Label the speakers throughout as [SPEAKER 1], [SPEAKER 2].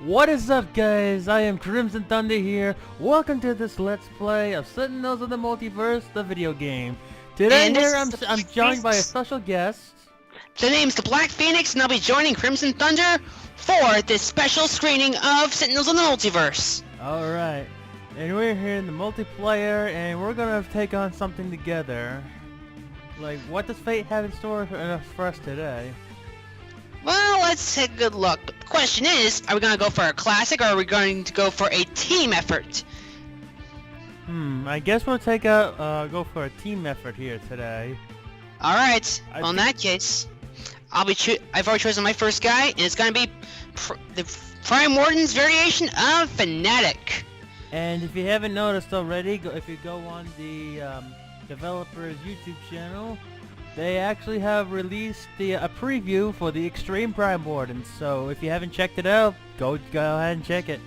[SPEAKER 1] What is up, guys? I am Crimson Thunder here. Welcome to this Let's Play of Sentinels of the Multiverse, the video game. Today
[SPEAKER 2] And
[SPEAKER 1] here
[SPEAKER 2] this is
[SPEAKER 1] I'm joined by a special guest.
[SPEAKER 2] The name's the Black Phoenix, and I'll be joining Crimson Thunder for this special screening of Sentinels of the Multiverse.
[SPEAKER 1] Alright. And we're here in the multiplayer, and we're gonna take on something together. Like, what does fate have in store for us today?
[SPEAKER 2] Well, let's take a good look. The question is, are we going to go for a classic, or are we going to go for a team effort?
[SPEAKER 1] I guess we'll go for a team effort here today.
[SPEAKER 2] Alright, well in that case, I've already chosen my first guy, and it's going to be the Prime Warden's variation of Fanatic.
[SPEAKER 1] And if you haven't noticed already, if you go on the developer's YouTube channel, they actually have released a preview for the Extreme Prime Warden. So if you haven't checked it out, go ahead and check it.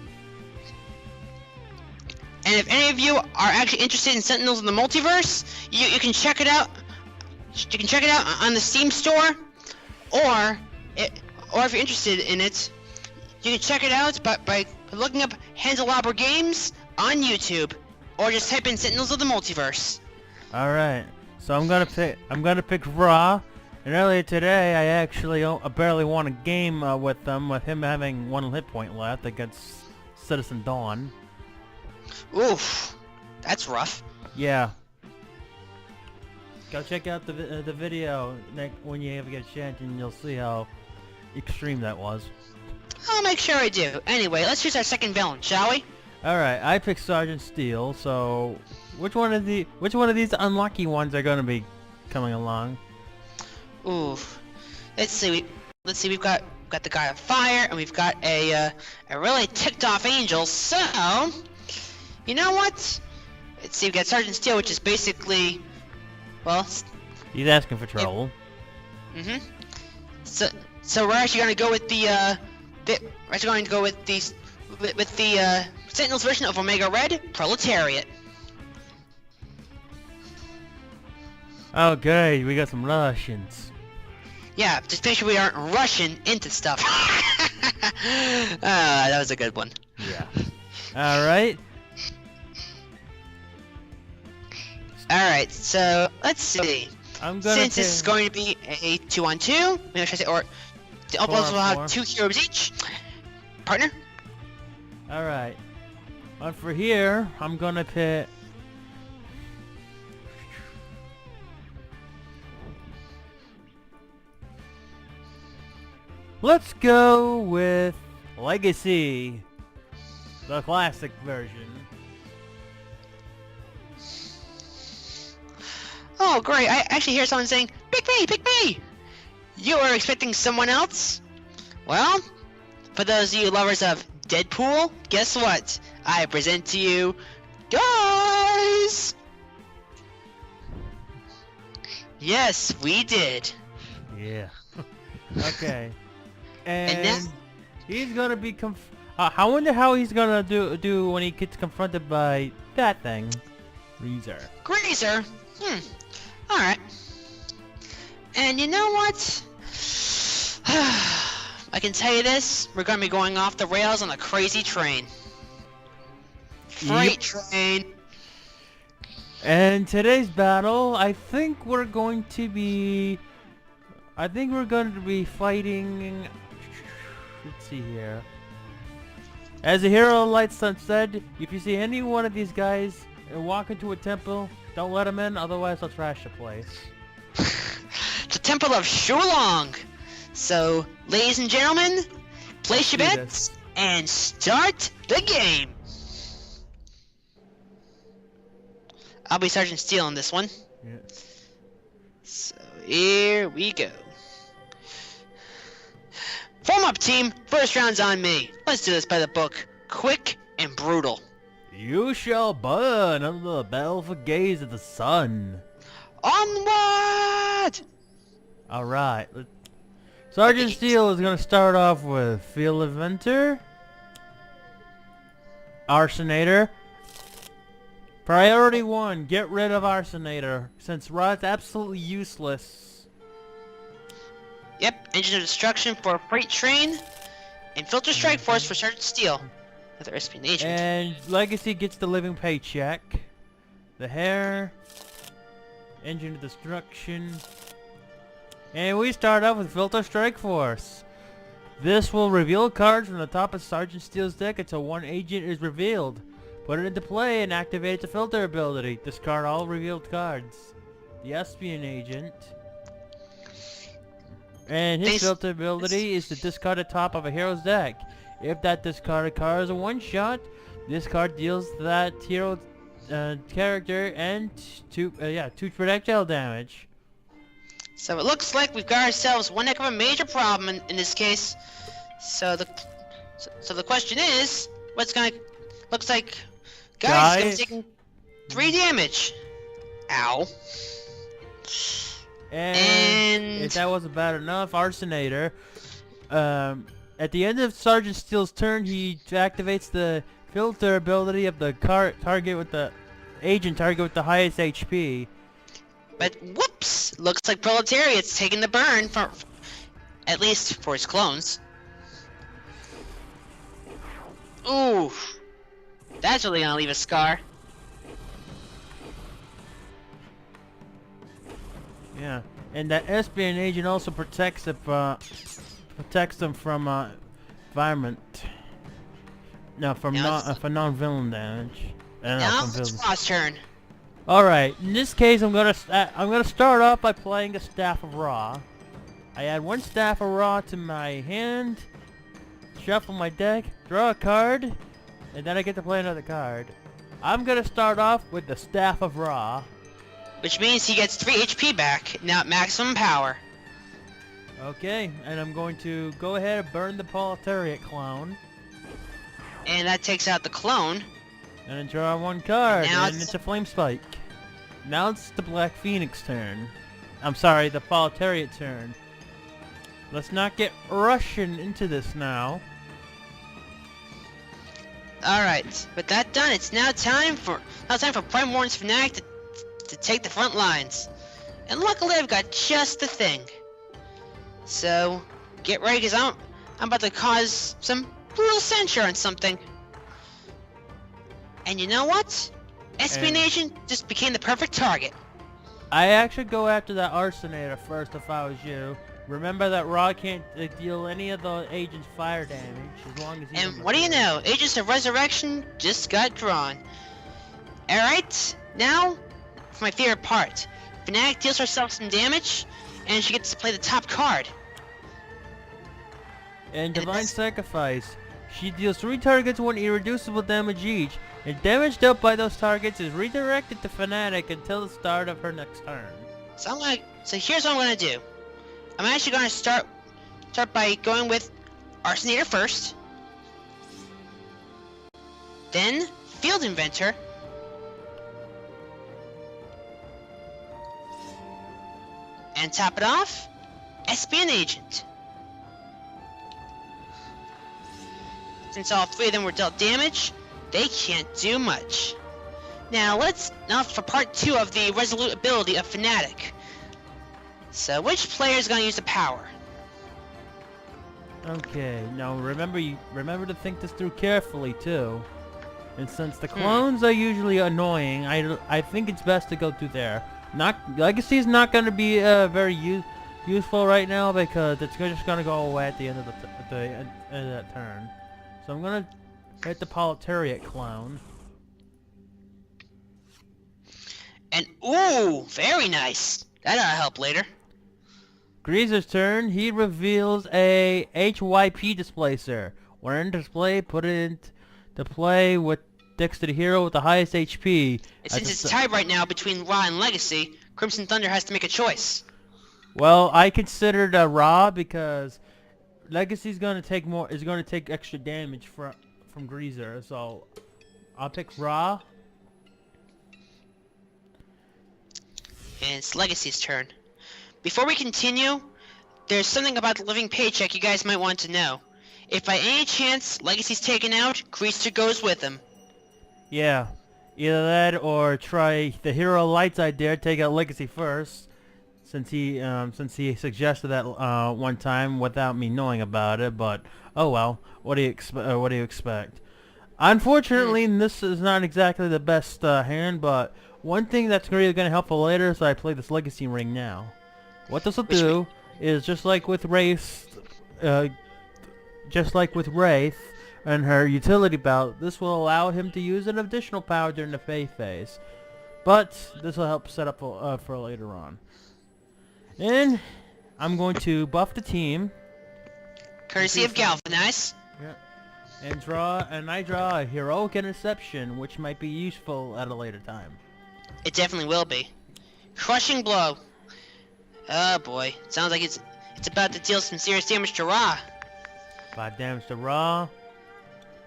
[SPEAKER 2] And if any of you are actually interested in Sentinels in the Multiverse, you can check it out. You can check it out on the Steam store, or if you're interested in it, you can check it out by looking up Handelabra Games on YouTube, or just type in Sentinels of the Multiverse.
[SPEAKER 1] All right. So I'm gonna pick Raw, and earlier today I actually barely won a game with him having 1 hit point left against Citizen Dawn.
[SPEAKER 2] Oof, that's rough.
[SPEAKER 1] Yeah. Go check out the video when you ever get a chance, and you'll see how extreme that was.
[SPEAKER 2] I'll make sure I do. Anyway, let's choose our second villain, shall we?
[SPEAKER 1] All right, I picked Sergeant Steele. So, which one of these unlucky ones are gonna be coming along?
[SPEAKER 2] Oof. Let's see. We've got the guy of fire, and we've got a really ticked off angel. So, you know what? Let's see. We've got Sergeant Steele, which is basically, well,
[SPEAKER 1] He's asking for trouble.
[SPEAKER 2] So we're actually going to go with the Sentinels version of Omega Red, Proletariat.
[SPEAKER 1] Okay, we got some Russians.
[SPEAKER 2] Yeah, just make sure we aren't rushing into stuff. That was a good one.
[SPEAKER 1] Yeah. All right.
[SPEAKER 2] Alright, so let's see. Since this is going to be a 2-on-2, maybe I should say, or we'll have 2 heroes each. Partner?
[SPEAKER 1] Alright. And for here, I'm gonna pick... Let's go with Legacy, the classic version.
[SPEAKER 2] Oh, great. I actually hear someone saying, "Pick me, pick me!" You were expecting someone else? Well, for those of you lovers of Deadpool, guess what? I present to you, guys! Yes, we did.
[SPEAKER 1] Yeah. Okay. And
[SPEAKER 2] now,
[SPEAKER 1] he's gonna be I wonder how he's gonna do when he gets confronted by that thing.
[SPEAKER 2] Greaser? Alright. And you know what? I can tell you this, we're gonna be going off the rails on a crazy train. Freight train.
[SPEAKER 1] And today's battle, I think we're going to be fighting... Let's see here. As the hero lights said, if you see any one of these guys walk into a temple, don't let them in, otherwise they'll trash the place.
[SPEAKER 2] The Temple of Shulong! So, ladies and gentlemen, place your bets and start the game! I'll be Sergeant Steele on this one.
[SPEAKER 1] Yeah.
[SPEAKER 2] So, here we go. Form up, team! First round's on me. Let's do this by the book. Quick and brutal.
[SPEAKER 1] You shall burn under the baleful gaze of the sun.
[SPEAKER 2] Onward!
[SPEAKER 1] Alright. Sergeant Steele is going to start off with Field Inventor, Arsonator. Priority 1, get rid of Arsonator, since Rod's absolutely useless.
[SPEAKER 2] Yep, engine of destruction for a freight train. And Filter Strike Force for Sergeant Steel. Another SPN agent.
[SPEAKER 1] And Legacy gets the living paycheck. The hair. Engine of Destruction. And we start off with Filter Strike Force. This will reveal cards from the top of Sergeant Steel's deck until one agent is revealed. Put it into play and activate the filter ability. Discard all revealed cards. The Espion agent. And his filter ability is to discard the top of a hero's deck. If that discarded card is a one-shot, this card deals that hero character and two projectile damage.
[SPEAKER 2] So it looks like we've got ourselves one heck of a major problem in this case. So the question is, looks like Guy's gonna take 3 damage. Ow.
[SPEAKER 1] And if that wasn't bad enough, Arsonator, at the end of Sergeant Steel's turn, he activates the filter ability of the target with the highest HP.
[SPEAKER 2] But whoops! Looks like Proletariat's taking the burn for, at least for his clones. Ooh, that's really gonna leave a scar.
[SPEAKER 1] Yeah, and that Espion agent also protects them from environment. No, from non-villain damage.
[SPEAKER 2] Now it's Frost's turn.
[SPEAKER 1] All right, in this case, I'm gonna start off by playing a Staff of Ra. I add 1 Staff of Ra to my hand, shuffle my deck, draw a card, and then I get to play another card. I'm gonna start off with the Staff of Ra.
[SPEAKER 2] Which means he gets 3 HP back, now at maximum power.
[SPEAKER 1] Okay, and I'm going to go ahead and burn the Proletariat clone.
[SPEAKER 2] And that takes out the clone.
[SPEAKER 1] And then draw 1 card,
[SPEAKER 2] now
[SPEAKER 1] and it's a Flame Spike. Now it's the Black Phoenix turn. I'm sorry, the Proletariat turn. Let's not get Russian into this now.
[SPEAKER 2] Alright, with that done, it's now time for Prime Warren's Fnatic to take the front lines. And luckily I've got just the thing. So, get ready, because I'm about to cause some brutal censure on something. And you know what? Espionage just became the perfect target.
[SPEAKER 1] I actually go after that Arsonator first if I was you. Remember that Ra can't deal any of the agent's fire damage as long as he...
[SPEAKER 2] And what do you know? Agents of Resurrection just got drawn. Alright, now for my favorite part. Fnatic deals herself some damage, and she gets to play the top card.
[SPEAKER 1] And Divine Sacrifice. She deals 3 targets 1 irreducible damage each, and damage dealt by those targets is redirected to Fnatic until the start of her next turn.
[SPEAKER 2] So here's what I'm gonna do. I'm actually gonna start by going with Arsonator first, then Field Inventor, and top it off, Espion Agent. Since all 3 of them were dealt damage, they can't do much. Now for part 2 of the Resolute ability of Fnatic. So which player is going to use the power?
[SPEAKER 1] Okay, now remember to think this through carefully too. And since the clones are usually annoying, I think it's best to go through there. Legacy is not going to be very useful right now because it's just going to go away at the end of that turn. So I'm going to hit the Proletariat clone.
[SPEAKER 2] And ooh, very nice. That'll help later.
[SPEAKER 1] Greaser's turn. He reveals a HYP displacer. When in display, put it into play with decks to the hero with the highest HP.
[SPEAKER 2] Since it's tied right now between Ra and Legacy, Crimson Thunder has to make a choice.
[SPEAKER 1] Well, I considered Ra because Legacy's going to take extra damage from Greaser, so I'll pick Ra.
[SPEAKER 2] And it's Legacy's turn. Before we continue, there's something about the living paycheck you guys might want to know. If by any chance Legacy's taken out, Greaser goes with him.
[SPEAKER 1] Yeah, either that or try the Hero Lights idea, take out Legacy first, since he suggested that one time without me knowing about it. But Oh well, what do you expect? Unfortunately, this is not exactly the best hand, but one thing that's really going to help for later is I play this Legacy Ring now. What this will
[SPEAKER 2] Which
[SPEAKER 1] do is uh, just like with Wraith and her utility belt, this will allow him to use an additional power during the Faith phase. But this will help set up for later on. And I'm going to buff the team.
[SPEAKER 2] courtesy of Galvanize.
[SPEAKER 1] Yeah. And I draw a heroic interception, which might be useful at a later time.
[SPEAKER 2] It definitely will be. Crushing blow. Oh boy, sounds like it's about to deal some serious damage to Ra.
[SPEAKER 1] 5 damage to Ra.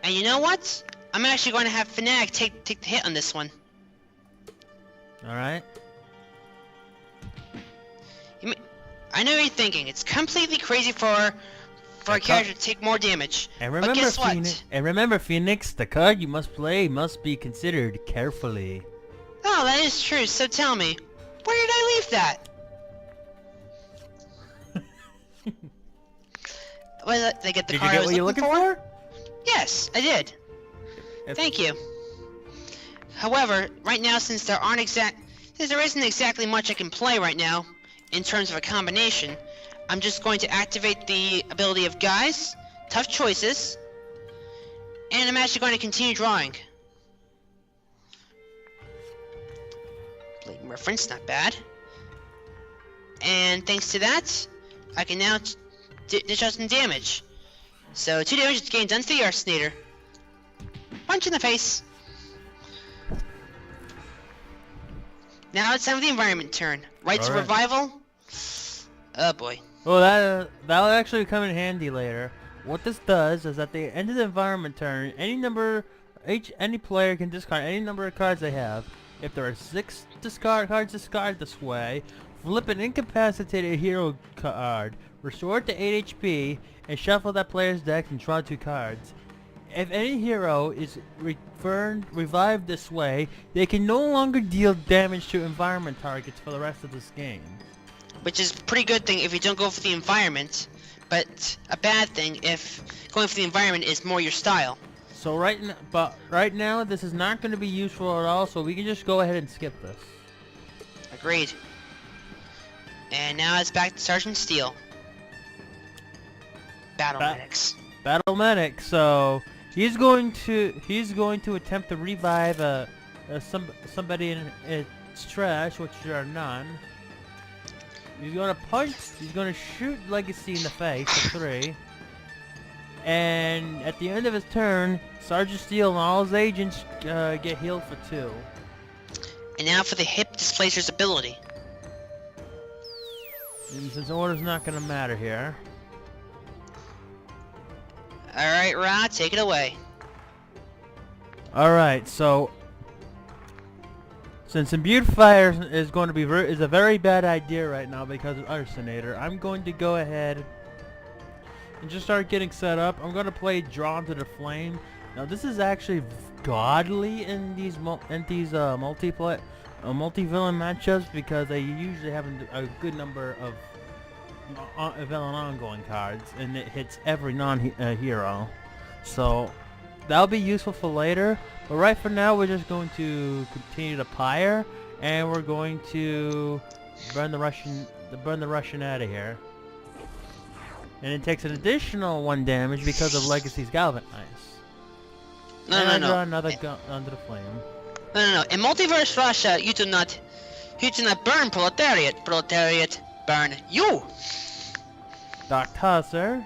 [SPEAKER 2] And you know what? I'm actually going to have Fnatic take the hit on this one.
[SPEAKER 1] Alright.
[SPEAKER 2] I know you're thinking, it's completely crazy for a character to take more damage.
[SPEAKER 1] And remember,
[SPEAKER 2] but guess what?
[SPEAKER 1] Phoenix, the card you must play must be considered carefully.
[SPEAKER 2] Oh, that is true, so tell me, where did I leave that? Did I get the
[SPEAKER 1] Did
[SPEAKER 2] card
[SPEAKER 1] you
[SPEAKER 2] I
[SPEAKER 1] get
[SPEAKER 2] was
[SPEAKER 1] what you're looking for?
[SPEAKER 2] Yes, I did. Thank you. However, right now, since there isn't exactly much I can play right now, in terms of a combination, I'm just going to activate the ability of Guys, Tough Choices, and I'm actually going to continue drawing. Blatant Reference, not bad. And thanks to that, I can now dish out some damage. So 2 damage is gained done to the Arsinator. Punch in the face. Now it's time for the environment turn. Rites of Revival. Oh boy.
[SPEAKER 1] Well, that'll actually come in handy later. What this does is at the end of the environment turn, any player can discard any number of cards they have. If there are 6 cards discarded this way, flip an incapacitated hero card, restore it to 8 HP, and shuffle that player's deck and draw 2 cards. If any hero is revived this way, they can no longer deal damage to environment targets for the rest of this game.
[SPEAKER 2] Which is a pretty good thing if you don't go for the environment, but a bad thing if going for the environment is more your style.
[SPEAKER 1] So right now this is not going to be useful at all, so we can just go ahead and skip this.
[SPEAKER 2] Agreed. And now it's back to Sergeant Steel. Battle Medics.
[SPEAKER 1] Battle Medic. So he's going to attempt to revive somebody in its trash, which there are none. He's going to shoot Legacy in the face for 3. And at the end of his turn, Sergeant Steel and all his agents get healed for 2.
[SPEAKER 2] And now for the Hip Displacer's ability.
[SPEAKER 1] And since order's not going to matter here.
[SPEAKER 2] Alright, Ra, take it away.
[SPEAKER 1] Alright, so since Imbued Fire is going to be a very bad idea right now because of Arsinator, I'm going to go ahead and just start getting set up. I'm going to play Drawn to the Flame. Now this is actually godly in these multi-villain matchups because they usually have a good number of villain ongoing cards, and it hits every non-hero. So that'll be useful for later. But right for now, we're just going to continue to pyre, and we're going to burn the Russian out of here. And it takes an additional 1 damage because of Legacy's Galvanize.
[SPEAKER 2] No.
[SPEAKER 1] Draw another gun under the flame.
[SPEAKER 2] No. In Multiverse Russia, you do not burn proletariat. Proletariat, burn you.
[SPEAKER 1] Dr. sir.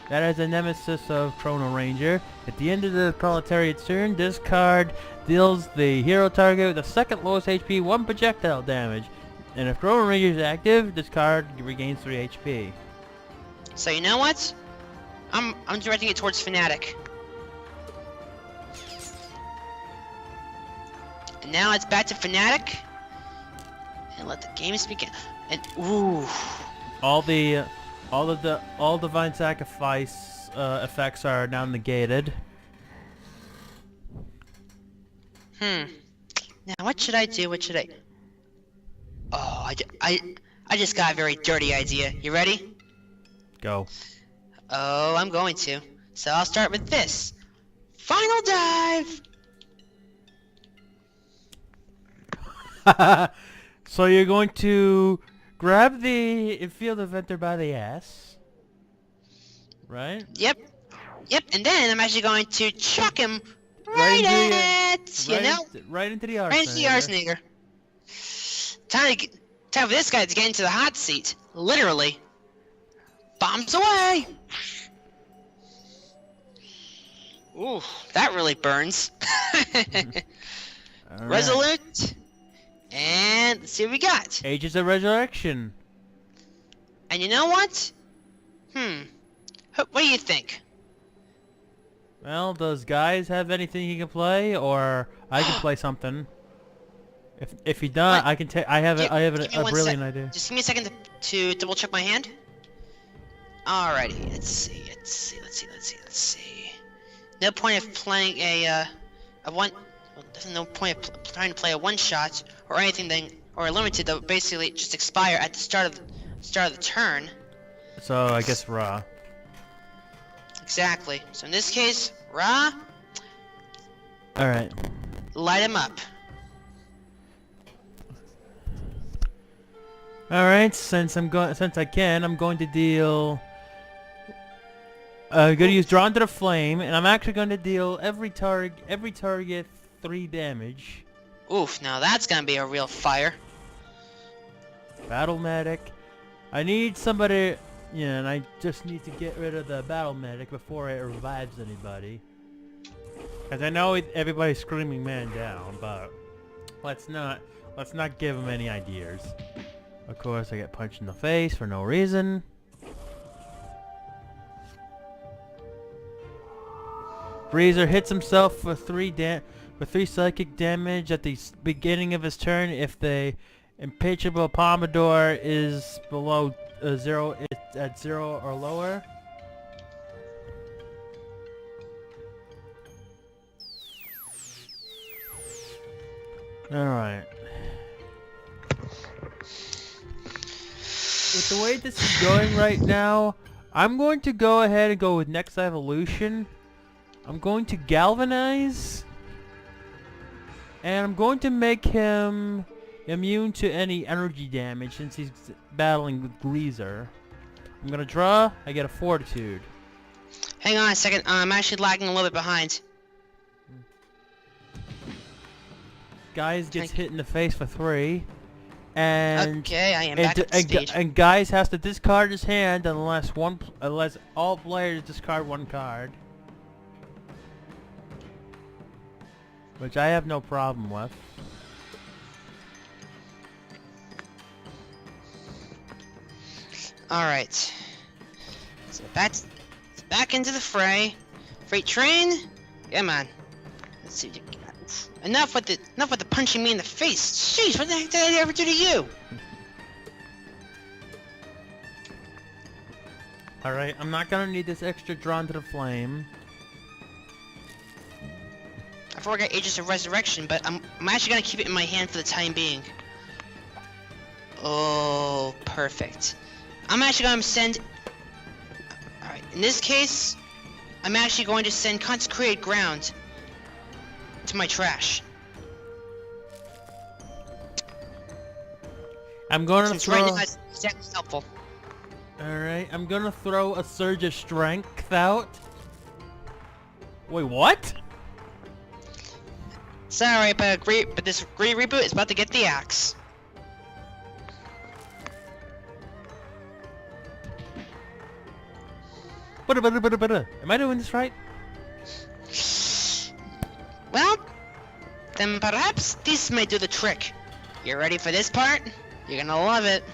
[SPEAKER 1] That is a nemesis of Chrono Ranger. At the end of the proletariat's turn, this card deals the hero target with the second lowest HP 1 projectile damage. And if Chrono Ranger is active, this card regains 3 HP.
[SPEAKER 2] So you know what? I'm directing it towards Fnatic. And now it's back to Fnatic. And let the games begin. And ooh.
[SPEAKER 1] All Divine Sacrifice effects are now negated.
[SPEAKER 2] Now what should I do? Oh, I just got a very dirty idea. You ready?
[SPEAKER 1] Go.
[SPEAKER 2] Oh, I'm going to. So I'll start with this. Final dive!
[SPEAKER 1] So you're going to grab the field eventer by the ass, right?
[SPEAKER 2] Yep. Yep, and then I'm actually going to chuck him right
[SPEAKER 1] Right into the
[SPEAKER 2] right into the
[SPEAKER 1] arsenic.
[SPEAKER 2] Arsenator. Time for this guy to get into the hot seat. Literally. Bombs away! Ooh, that really burns.
[SPEAKER 1] Alright.
[SPEAKER 2] Resolute. And let's see what we got.
[SPEAKER 1] Ages of Resurrection.
[SPEAKER 2] And you know what? What do you think?
[SPEAKER 1] Well, does guys have anything he can play, or I can play something? If he does,
[SPEAKER 2] What?
[SPEAKER 1] I can take. I have
[SPEAKER 2] Give me
[SPEAKER 1] a
[SPEAKER 2] one
[SPEAKER 1] brilliant
[SPEAKER 2] sec.
[SPEAKER 1] idea.
[SPEAKER 2] Just give me a second to double check my hand. Alrighty, let's see. No point of playing a one. Well, there's no point of trying to play a one shot or anything or a limited that would basically just expire at the start of the turn.
[SPEAKER 1] So I guess Ra.
[SPEAKER 2] Exactly. So in this case, Ra,
[SPEAKER 1] All right.
[SPEAKER 2] light him up.
[SPEAKER 1] All right. Since I'm going to deal. Going to use Drawn to the Flame, and I'm actually going to deal every target 3 damage.
[SPEAKER 2] Oof, now that's gonna be a real fire.
[SPEAKER 1] Battle Medic. I need somebody, and I just need to get rid of the Battle Medic before it revives anybody. Because I know everybody's screaming man down, but let's not give them any ideas. Of course, I get punched in the face for no reason. Breezer hits himself for 3 psychic damage at the beginning of his turn. If the impenetrable Pomodoro is below 0, it's at 0 or lower. All right. With the way this is going right now, I'm going to go ahead and go with next evolution. I'm going to galvanize, and I'm going to make him immune to any energy damage since he's battling with Greaser. I'm gonna draw. I get a fortitude.
[SPEAKER 2] Hang on a second. I'm actually lagging a little bit behind.
[SPEAKER 1] Guys gets hit in the face for 3, and
[SPEAKER 2] okay, I am back at the stage.
[SPEAKER 1] And Guys has to discard his hand unless all players discard 1 card. Which I have no problem with.
[SPEAKER 2] Alright. So back into the fray. Freight train? Come on. Let's see what you got. Enough with the punching me in the face. Jeez, what the heck did I ever do to you?
[SPEAKER 1] Alright, I'm not gonna need this extra Drawn to the Flame.
[SPEAKER 2] I forgot Aegis of Resurrection, but I'm actually gonna keep it in my hand for the time being. Oh, perfect. I'm actually gonna send... Alright, in this case, I'm actually going to send Consecrated Ground to my trash.
[SPEAKER 1] I'm gonna
[SPEAKER 2] Since
[SPEAKER 1] throw...
[SPEAKER 2] right now it's exactly helpful.
[SPEAKER 1] Alright, I'm gonna throw a Surge of Strength out. Wait, what?
[SPEAKER 2] Sorry, but this great reboot is about to get the axe.
[SPEAKER 1] Am I doing this right?
[SPEAKER 2] Well, then perhaps this may do the trick. You ready for this part? You're gonna love it.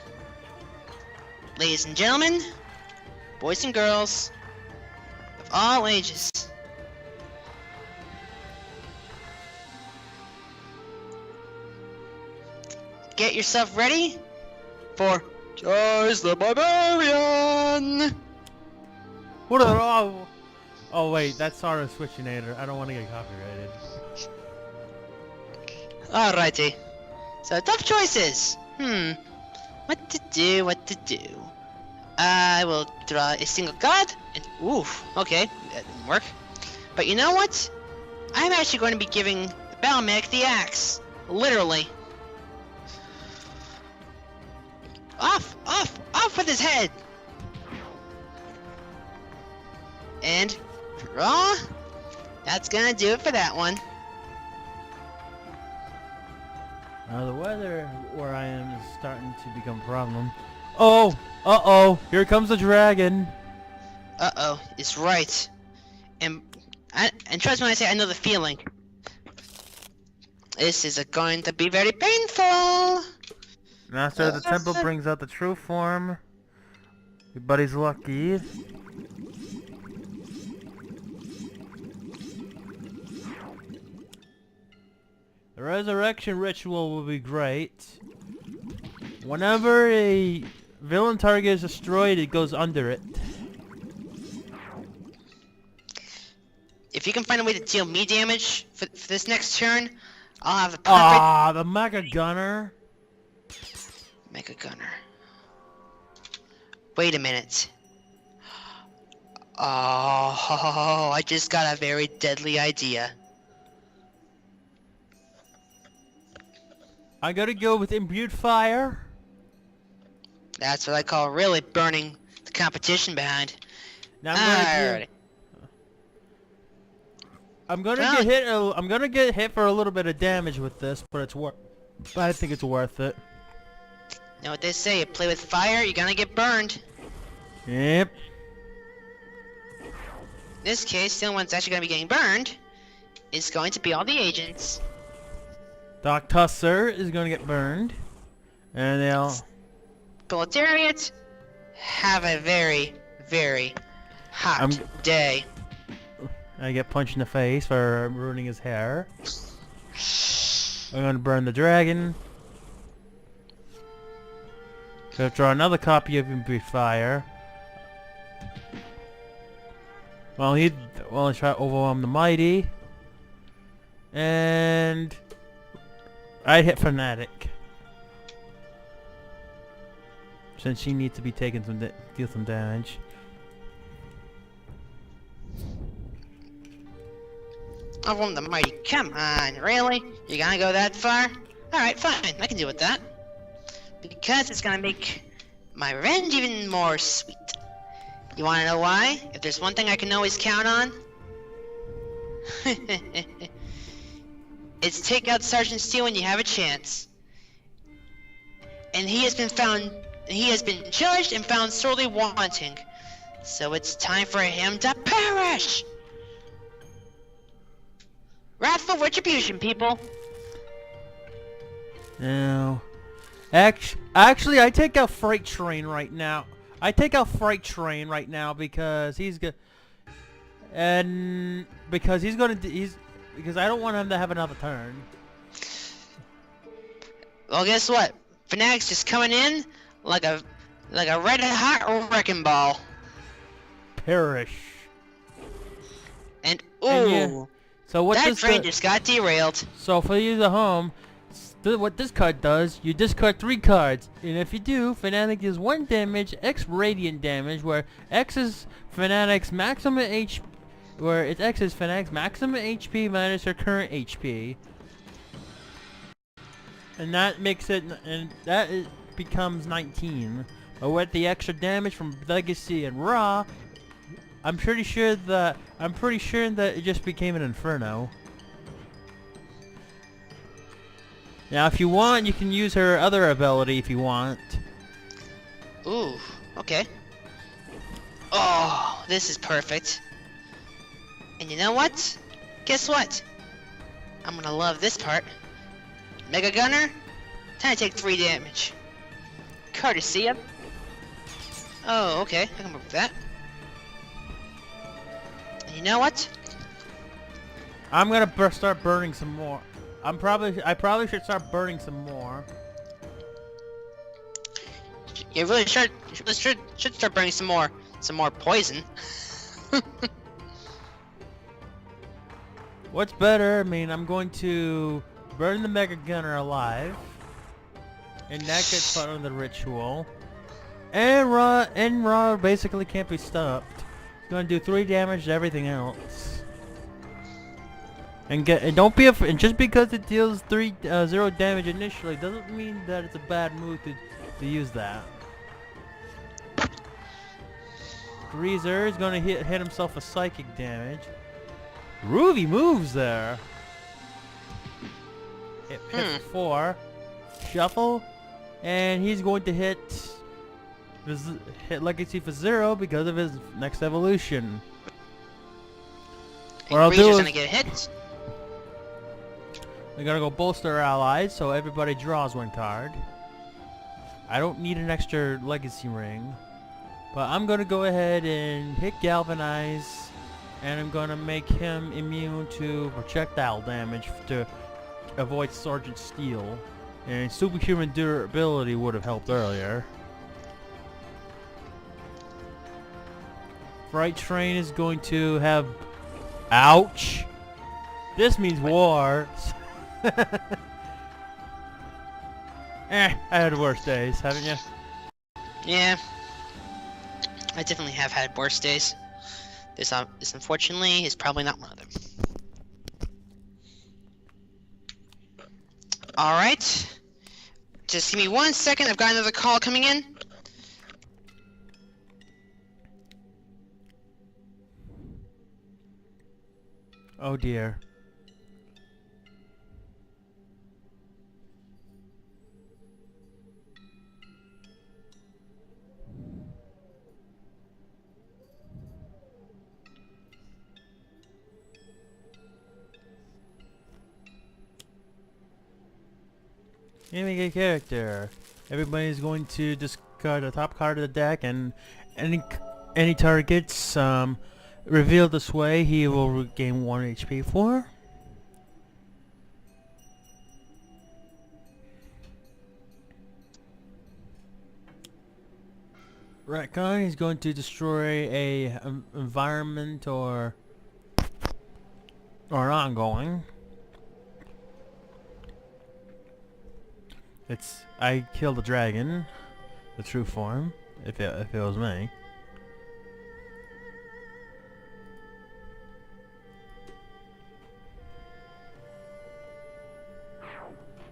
[SPEAKER 2] Ladies and gentlemen, boys and girls of all ages. Get yourself ready for Choice the Barbarian!
[SPEAKER 1] What a... Oh wait, that's Sarah Switchinator. I don't want to get copyrighted.
[SPEAKER 2] Alrighty. So tough choices. What to do? I will draw a single god. And, oof, okay, that didn't work. But you know what? I'm actually going to be giving the battle mech the axe. Literally. Off, off, off with his head. And draw. That's gonna do it for that one.
[SPEAKER 1] Now the weather where I am is starting to become a problem. Oh! Uh-oh! Here comes the dragon!
[SPEAKER 2] Uh-oh, it's right. And trust me when I say I know the feeling. This is going to be very painful.
[SPEAKER 1] Master of the temple brings out the true form. Your buddy's lucky. The resurrection ritual will be great. Whenever a villain target is destroyed, it goes under it.
[SPEAKER 2] If you can find a way to deal me damage for this next turn, I'll have the perfect
[SPEAKER 1] Ah, the Mega Gunner.
[SPEAKER 2] Mega Gunner. Wait a minute. Oh, I just got a very deadly idea.
[SPEAKER 1] I gotta go with imbued fire.
[SPEAKER 2] That's what I call really burning the competition behind.
[SPEAKER 1] Now
[SPEAKER 2] Alrighty.
[SPEAKER 1] I'm gonna get hit for a little bit of damage with this, but I think it's worth it.
[SPEAKER 2] You know what they say, you play with fire, you're gonna get burned.
[SPEAKER 1] Yep.
[SPEAKER 2] In this case, the only one that's actually gonna be getting burned is going to be all the agents.
[SPEAKER 1] Doc Tusser is gonna get burned, and they'll.
[SPEAKER 2] Proletariat, have a very, very hot day.
[SPEAKER 1] I get punched in the face for ruining his hair. I'm gonna burn the dragon. Gonna draw another copy of imbued fire. Well, he try to overwhelm the mighty, and I hit Fanatic since she needs to be taking deal some damage.
[SPEAKER 2] Overwhelm the mighty. Come on, really? You're gonna go that far? Alright, fine. I can deal with that. Because it's gonna make my revenge even more sweet. You wanna know why? If there's one thing I can always count on, it's take out Sergeant Steele when you have a chance. And he has been charged and found sorely wanting. So it's time for him to perish! Wrathful retribution, people!
[SPEAKER 1] Now, actually, I take out Freight Train right now. Because he's good, and because because I don't want him to have another turn.
[SPEAKER 2] Well, guess what? Fanatic's just coming in like a red hot wrecking ball.
[SPEAKER 1] Perish.
[SPEAKER 2] And ooh,
[SPEAKER 1] And so what
[SPEAKER 2] that
[SPEAKER 1] this
[SPEAKER 2] train just got derailed.
[SPEAKER 1] So for you at home, what this card does, you discard 3 cards, and if you do, Fanatic deals 1 damage, X radiant damage, where X is Fanatic's maximum HP, where it's X is Fanatic's maximum HP minus her current HP, and that makes it, becomes 19. But with the extra damage from Legacy and Raw, I'm pretty sure that it just became an Inferno. Now, if you want, you can use her other ability if you want.
[SPEAKER 2] Ooh, okay. Oh, this is perfect. And you know what? Guess what? I'm gonna love this part. Mega Gunner, time to take 3 damage. Courtesy of... Oh, okay, I can work with that. And you know what?
[SPEAKER 1] I'm gonna start burning some more. I probably should start burning some more.
[SPEAKER 2] You really should start burning some more poison.
[SPEAKER 1] What's better? I mean, I'm going to burn the Mega Gunner alive, and that gets part of the ritual. And Raw basically can't be stopped. It's gonna do 3 damage to everything else. And don't be afraid. And just because it deals 0 damage initially doesn't mean that it's a bad move to use that. Greaser is gonna hit himself a psychic damage. Groovy moves there. Hit for 4. Shuffle, and he's going to hit Legacy for 0 because of his next evolution. What I'll do is
[SPEAKER 2] gonna get hit.
[SPEAKER 1] we're gonna go bolster our allies, so everybody draws 1 card. I don't need an extra legacy ring, but I'm gonna go ahead and hit Galvanize, and I'm gonna make him immune to projectile damage to avoid Sergeant Steel. And superhuman durability would have helped earlier. Fright Train is going to have... Ouch! This means war. I had worse days, haven't you?
[SPEAKER 2] Yeah. I definitely have had worse days. This unfortunately is probably not one of them. Alright. Just give me 1 second, I've got another call coming in.
[SPEAKER 1] Oh dear. Naming a character. Everybody's going to discard the top card of the deck, and any targets revealed this way, he will regain 1 HP for. Retcon is going to destroy a environment or ongoing. I killed a dragon, the true form, if it was me.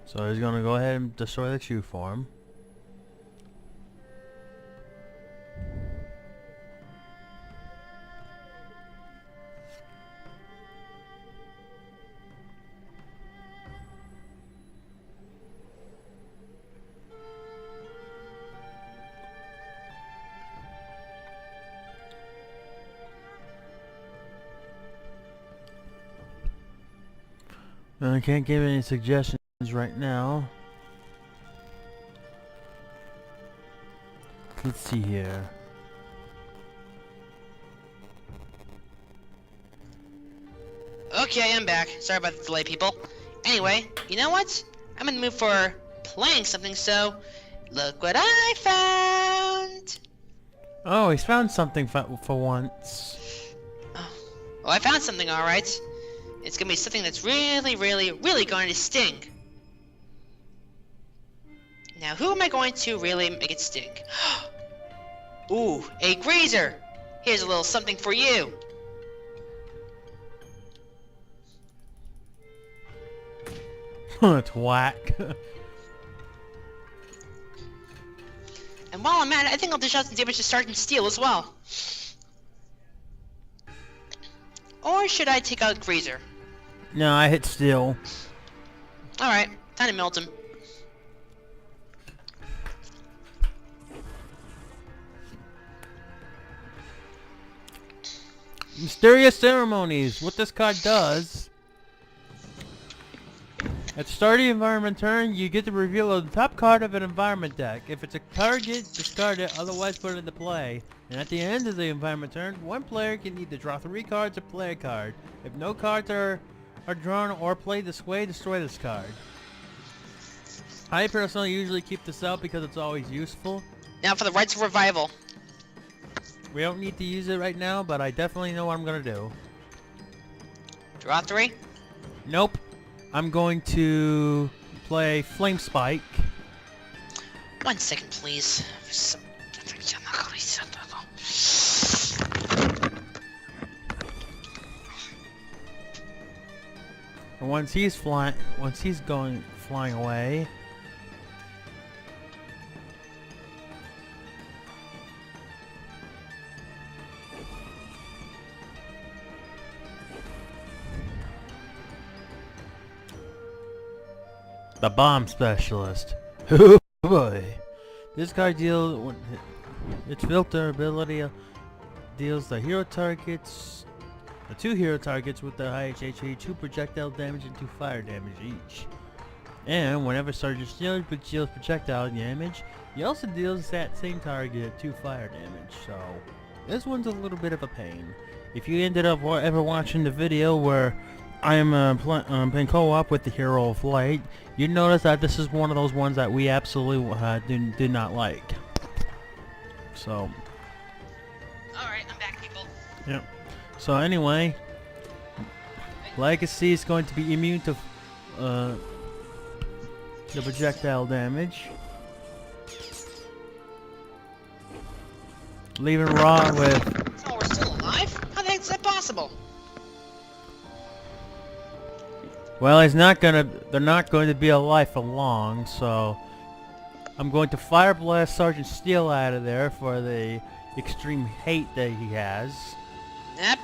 [SPEAKER 1] So he's gonna go ahead and destroy the true form. I can't give any suggestions right now. Let's see here.
[SPEAKER 2] Okay, I'm back. Sorry about the delay, people. Anyway, you know what? I'm in the mood for playing something, so look what I found!
[SPEAKER 1] Oh, he's found something for once.
[SPEAKER 2] Oh, well, I found something, alright. It's gonna be something that's really, really, really going to sting. Now, who am I going to really make it sting? Ooh, a Greaser! Here's a little something for you!
[SPEAKER 1] It's whack.
[SPEAKER 2] And while I'm at it, I think I'll dish out some damage to Sergeant Steel as well. Or should I take out Greaser?
[SPEAKER 1] No, I hit Steel.
[SPEAKER 2] Alright, time to melt him.
[SPEAKER 1] Mysterious Ceremonies. What this card does... At the start of the environment turn, you get to reveal the top card of an environment deck. If it's a target, discard it, otherwise put it into play. And at the end of the environment turn, one player can either draw 3 cards or play a card. If no cards are drawn or played this way, destroy this card. I personally usually keep this out because it's always useful.
[SPEAKER 2] Now for the Rites of Revival.
[SPEAKER 1] We don't need to use it right now, but I definitely know what I'm going to do.
[SPEAKER 2] Draw 3?
[SPEAKER 1] Nope. I'm going to play Flame Spike.
[SPEAKER 2] 1 second, please.
[SPEAKER 1] And once he's flying away, the bomb specialist. Oh boy, this card deals its filter ability deals the hero targets. The 2 hero targets with the highest HP, 2 projectile damage and 2 fire damage each. And whenever Sergeant Steelers deals projectile damage, he also deals that same target 2 fire damage. So this one's a little bit of a pain. If you ended up ever watching the video where I'm playing co-op with the Hero of Light, you notice that this is one of those ones that we absolutely did not like. So.
[SPEAKER 2] Alright, I'm back, people.
[SPEAKER 1] Yep. So anyway, Legacy is going to be immune to the projectile damage. Leaving Raw with...
[SPEAKER 2] So we're still alive? How the heck is that possible?
[SPEAKER 1] Well, they're not going to be alive for long, so I'm going to Fire Blast Sergeant Steel out of there for the extreme hate that he has.
[SPEAKER 2] Yep,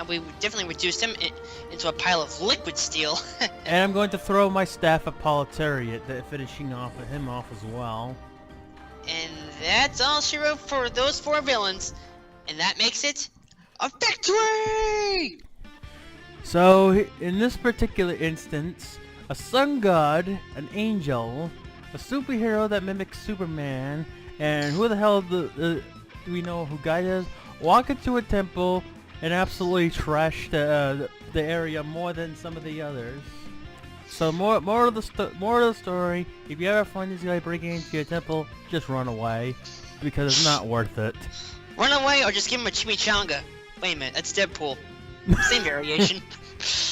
[SPEAKER 2] we definitely reduced him into a pile of liquid steel.
[SPEAKER 1] And I'm going to throw my staff at Proletariat, finishing him off as well.
[SPEAKER 2] And that's all she wrote for those 4 villains. And that makes it a victory!
[SPEAKER 1] So, in this particular instance, a sun god, an angel, a superhero that mimics Superman, and who the hell do we know who Guy is, walk into a temple and absolutely trash the area more than some of the others. So more of the story, if you ever find this guy breaking into your temple, just run away, because it's not worth it.
[SPEAKER 2] Run away or just give him a chimichanga. Wait a minute, that's Deadpool. Same variation.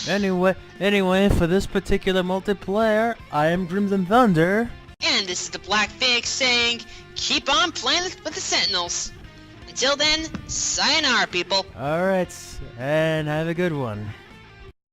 [SPEAKER 1] Anyway, for this particular multiplayer, I am Crimson Thunder.
[SPEAKER 2] And this is the Black Phoenix saying, keep on playing with the Sentinels. Until then, sayonara, people.
[SPEAKER 1] Alright, and have a good one.